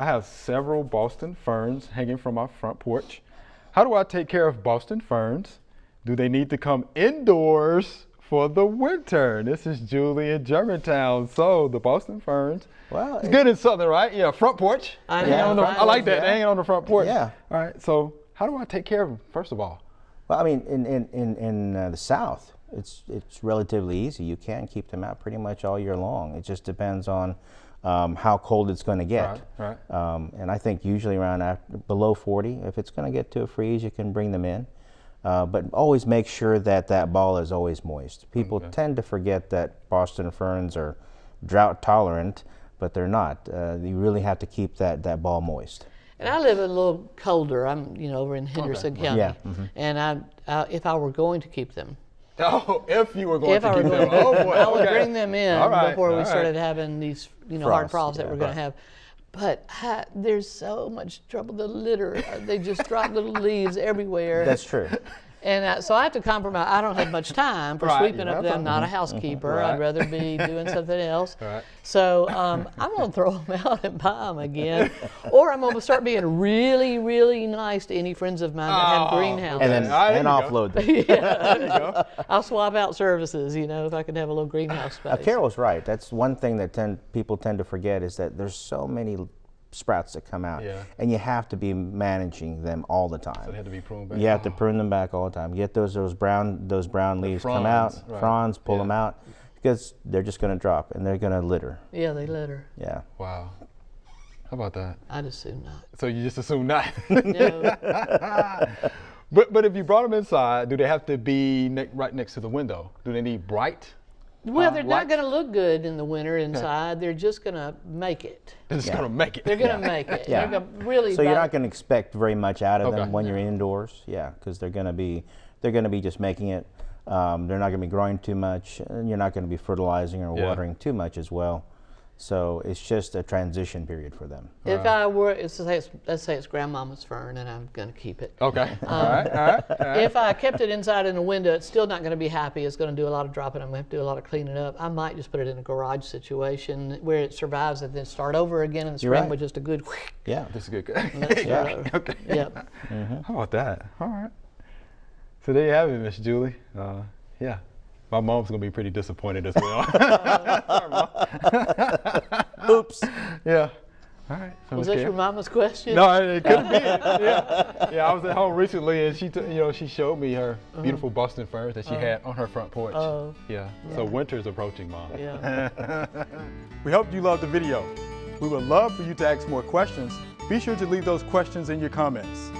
I have several Boston ferns hanging from my front porch. How do I take care of Boston ferns? Do they need to come indoors for the winter? This is Julie in Germantown. So the Boston ferns, Well, it's good in Southern, right? Yeah, front porch. I Hanging know, on the- right. I like that, Yeah. hanging on the front porch. Yeah. All right, so how do I take care of them, first of all? Well, I mean, in the South, it's relatively easy. You can keep them out pretty much all year long. It just depends on how cold it's going to get. Right. And I think usually around below 40, if it's going to get to a freeze, you can bring them in. But always make sure that that ball is always moist. People tend to forget that Boston ferns are drought tolerant, but they're not. You really have to keep that ball moist. And I live a little colder. I'm, over in Henderson County. Yeah. And if I were going to keep them, Oh, if you were going if to I were keep going them. Oh, boy. I would Okay. bring them in All right, before we all right. started having these, hard Frost, frosts that yeah. we're going to have. But there's so much trouble. The litter, they just drop little leaves everywhere. That's true. And so I have to compromise. I don't have much time for Right, sweeping you up have there. I'm time. not a housekeeper. Right. I'd rather be doing something else. Right. So I'm going to throw them out and buy them again. Or I'm going to start being really, really nice to any friends of mine that have greenhouses. And then there you go. offload them. There you go. I'll swap out services, if I can have a little greenhouse space. Carol's right. That's one thing that people tend to forget is that there's so many sprouts that come out, Yeah. and you have to be managing them all the time. So they had to be pruned back. You have to prune them back all the time. Get those brown leaves come out, fronds, right. fronds, pull Yeah. them out, because they're just going to drop and they're going to litter. Yeah, they litter. Yeah. Wow. How about that? I'd assume not. So you just assume not. No. But if you brought them inside, do they have to be right next to the window? Do they need bright? Well, they're light? not going to look good in the winter inside. They're just going to make it. They're just gonna make it. They're going to make it. Yeah. They're gonna really. So you're not going to expect very much out of Okay. them when you're indoors. Yeah, because they're going to be just making it. They're not going to be growing too much, and you're not going to be fertilizing or Yeah. watering too much as well. So it's just a transition period for them. If I were, let's say it's grandmama's fern, and I'm going to keep it. Okay. All right. If I kept it inside in the window, it's still not going to be happy. It's going to do a lot of dropping. I'm going to have to do a lot of cleaning up. I might just put it in a garage situation where it survives and then start over again in the spring right. with just a good. Yeah. This is good. Let's start over. Okay. Yep. How about that? All right. So there you have it, Miss Julie. Yeah. My mom's gonna be pretty disappointed as well. Sorry, Mom. Oops. Yeah. All right. So Was Miss that your Karen? mama's question? No, it couldn't be. Yeah. I was at home recently, and she showed me her beautiful Boston ferns that she had on her front porch. Oh. Yeah. So winter's approaching, Mom. Yeah. We hope you loved the video. We would love for you to ask more questions. Be sure to leave those questions in your comments.